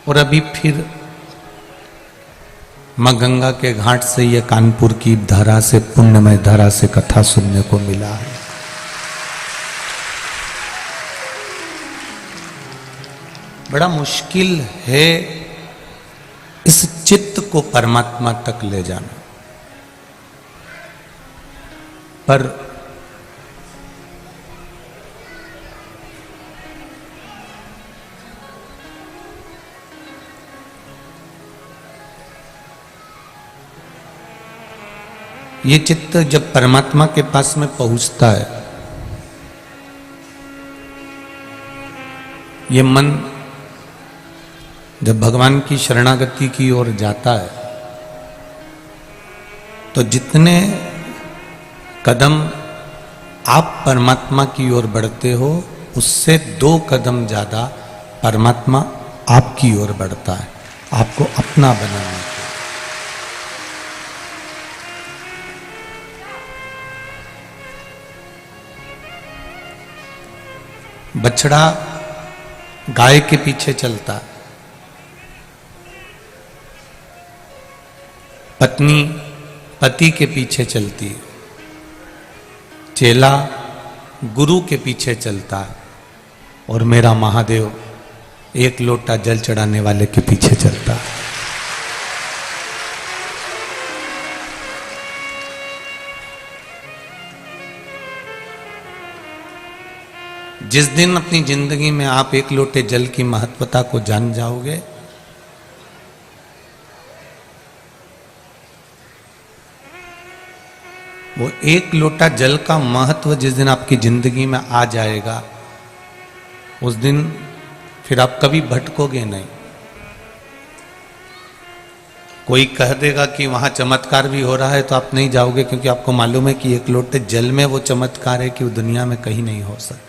और अभी फिर मां गंगा के घाट से या कानपुर की धारा से, पुण्यमय धारा से कथा सुनने को मिला है। बड़ा मुश्किल है इस चित्त को परमात्मा तक ले जाना, पर ये चित्त जब परमात्मा के पास में पहुंचता है, ये मन जब भगवान की शरणागति की ओर जाता है, तो जितने कदम आप परमात्मा की ओर बढ़ते हो, उससे 2 कदम ज्यादा परमात्मा आपकी ओर बढ़ता है, आपको अपना बनाने के। बछड़ा गाय के पीछे चलता है, पत्नी पति के पीछे चलती है, चेला गुरु के पीछे चलता है, और मेरा महादेव एक लोटा जल चढ़ाने वाले के पीछे चलता है। जिस दिन अपनी जिंदगी में आप एक लोटे जल की महत्वता को जान जाओगे, वो एक लोटा जल का महत्व जिस दिन आपकी जिंदगी में आ जाएगा, उस दिन फिर आप कभी भटकोगे नहीं। कोई कह देगा कि वहां चमत्कार भी हो रहा है तो आप नहीं जाओगे, क्योंकि आपको मालूम है कि एक लोटे जल में वो चमत्कार है कि वो दुनिया में कहीं नहीं हो सकता।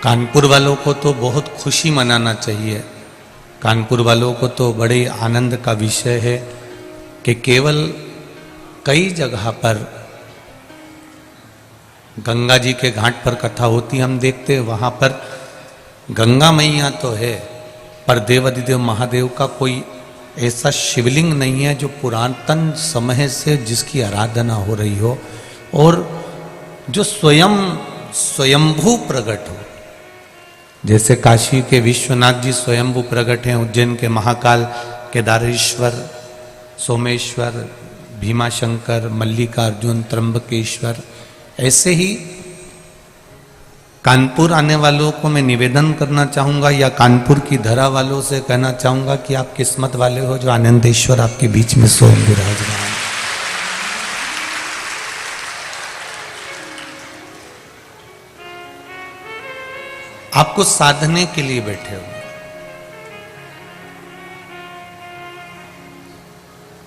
कानपुर वालों को तो बहुत खुशी मनाना चाहिए। कानपुर वालों को तो बड़े आनंद का विषय है कि केवल कई जगह पर गंगा जी के घाट पर कथा होती, हम देखते हैं वहां पर गंगा मैया तो है, पर देवाधिदेव महादेव का कोई ऐसा शिवलिंग नहीं है जो पुरातन समय से जिसकी आराधना हो रही हो, और जो स्वयंभू प्रकट हो। जैसे काशी के विश्वनाथ जी स्वयंभू प्रकट हैं, उज्जैन के महाकाल, केदारेश्वर, सोमेश्वर, भीमाशंकर, मल्लिकार्जुन, त्र्यंबकेश्वर, ऐसे ही कानपुर आने वालों को मैं निवेदन करना चाहूंगा, या कानपुर की धरा वालों से कहना चाहूंगा कि आप किस्मत वाले हो जो आनंदेश्वर आपके बीच में स्वयं विराजमान। आपको साधने के लिए बैठे हो।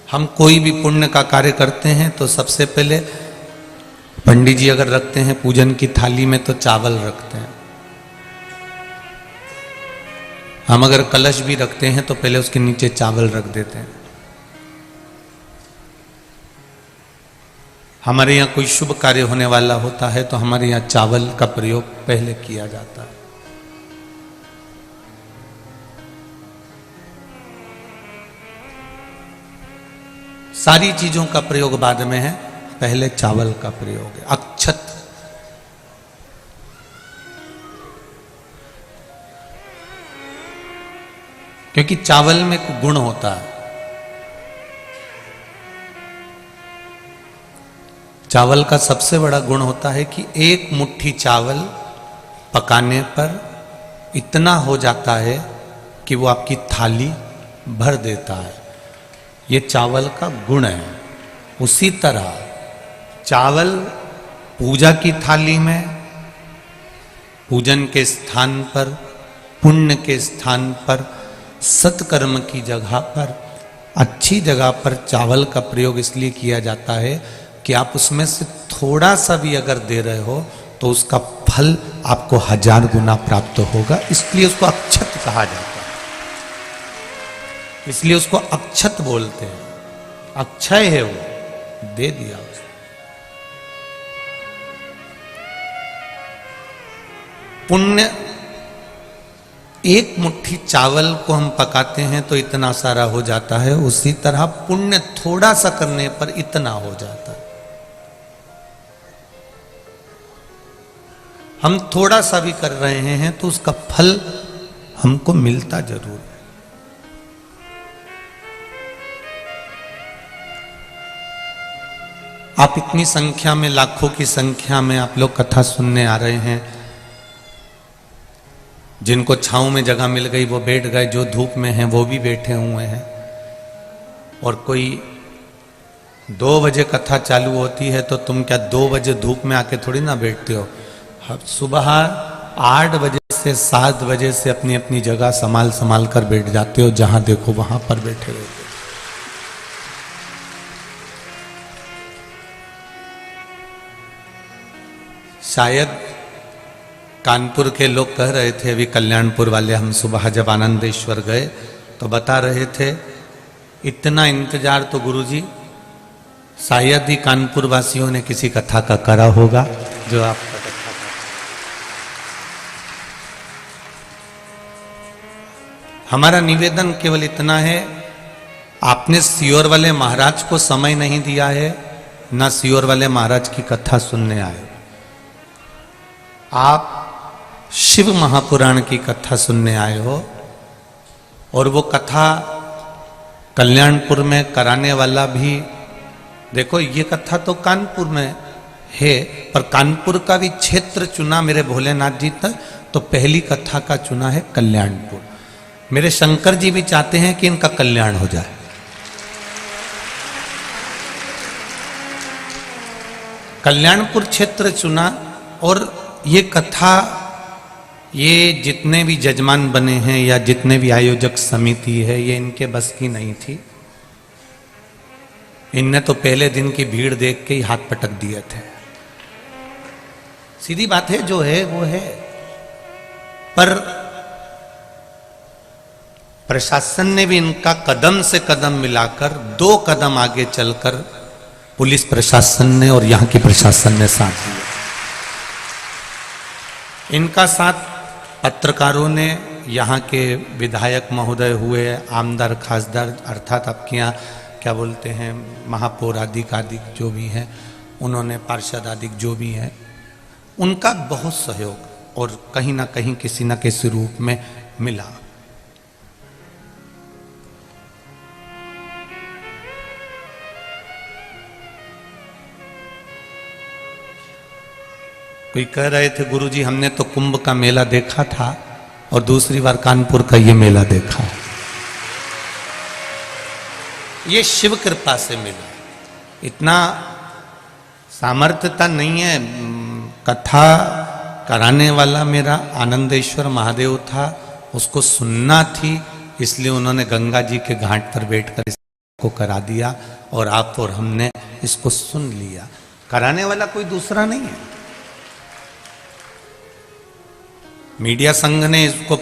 हम कोई भी पुण्य का कार्य करते हैं तो सबसे पहले पंडित जी अगर रखते हैं पूजन की थाली में तो चावल रखते हैं। हम अगर कलश भी रखते हैं तो पहले उसके नीचे चावल रख देते हैं। हमारे यहाँ कोई शुभ कार्य होने वाला होता है तो हमारे यहाँ चावल का प्रयोग पहले किया जाता है। सारी चीजों का प्रयोग बाद में है, पहले चावल का प्रयोग है। अक्षत, क्योंकि चावल में एक गुण होता है। चावल का सबसे बड़ा गुण होता है कि एक मुट्ठी चावल पकाने पर इतना हो जाता है कि वो आपकी थाली भर देता है। ये चावल का गुण है। उसी तरह चावल पूजा की थाली में, पूजन के स्थान पर, पुण्य के स्थान पर, सत्कर्म की जगह पर, अच्छी जगह पर चावल का प्रयोग इसलिए किया जाता है कि आप उसमें से थोड़ा सा भी अगर दे रहे हो तो उसका फल आपको 1000 गुना प्राप्त होगा। इसलिए उसको अक्षत कहा जाता है, इसलिए उसको अक्षत बोलते हैं। अक्षय है, वो दे दिया उसने। पुण्य, एक मुट्ठी चावल को हम पकाते हैं तो इतना सारा हो जाता है, उसी तरह पुण्य थोड़ा सा करने पर इतना हो जाता है। हम थोड़ा सा भी कर रहे हैं तो उसका फल हमको मिलता जरूर है। आप इतनी संख्या में, लाखों की संख्या में आप लोग कथा सुनने आ रहे हैं। जिनको छांव में जगह मिल गई वो बैठ गए, जो धूप में हैं वो भी बैठे हुए हैं। और कोई 2 बजे कथा चालू होती है तो तुम क्या 2 बजे धूप में आके थोड़ी ना बैठते हो। सुबह 8 बजे से 7 बजे से अपनी अपनी जगह संभाल संभाल कर बैठ जाते हो, जहां देखो वहां पर बैठे रहते हो। शायद कानपुर के लोग कह रहे थे, अभी कल्याणपुर वाले, हम सुबह जब आनंदेश्वर गए तो बता रहे थे, इतना इंतजार तो गुरुजी शायद ही कानपुर वासियों ने किसी कथा का करा होगा जो आपका कथा का। हमारा निवेदन केवल इतना है, आपने सियोर वाले महाराज को समय नहीं दिया है, ना सियोर वाले महाराज की कथा सुनने आए। आप शिव महापुराण की कथा सुनने आए हो, और वो कथा कल्याणपुर में कराने वाला भी, देखो ये कथा तो कानपुर में है, पर कानपुर का भी क्षेत्र चुना मेरे भोलेनाथ जी तक, तो पहली कथा का चुना है कल्याणपुर। मेरे शंकर जी भी चाहते हैं कि इनका कल्याण हो जाए। कल्याणपुर क्षेत्र चुना, और ये कथा, ये जितने भी जजमान बने हैं या जितने भी आयोजक समिति है, ये इनके बस की नहीं थी। इनने तो पहले दिन की भीड़ देख के ही हाथ पटक दिए थे। सीधी बात है, जो है वो है। पर प्रशासन ने भी इनका कदम से कदम मिलाकर 2 कदम आगे चलकर पुलिस प्रशासन ने और यहां की प्रशासन ने साथ दिया। इनका साथ पत्रकारों ने, यहाँ के विधायक महोदय हुए, आमदार खासदार, अर्थात आपके यहाँ क्या बोलते हैं, महापौराधिक आदि जो भी हैं, उन्होंने पार्षद आदि जो भी हैं, उनका बहुत सहयोग और कहीं ना कहीं किसी न किसी रूप में मिला। कोई कह रहे थे, गुरुजी हमने तो कुंभ का मेला देखा था और दूसरी बार कानपुर का ये मेला देखा। ये शिव कृपा से मिला। इतना सामर्थ्यता नहीं है। कथा कराने वाला मेरा आनंदेश्वर महादेव था, उसको सुनना थी, इसलिए उन्होंने गंगा जी के घाट पर बैठकर इसको करा दिया, और आप और हमने इसको सुन लिया। कराने वाला कोई दूसरा नहीं है। मीडिया संघ ने इसको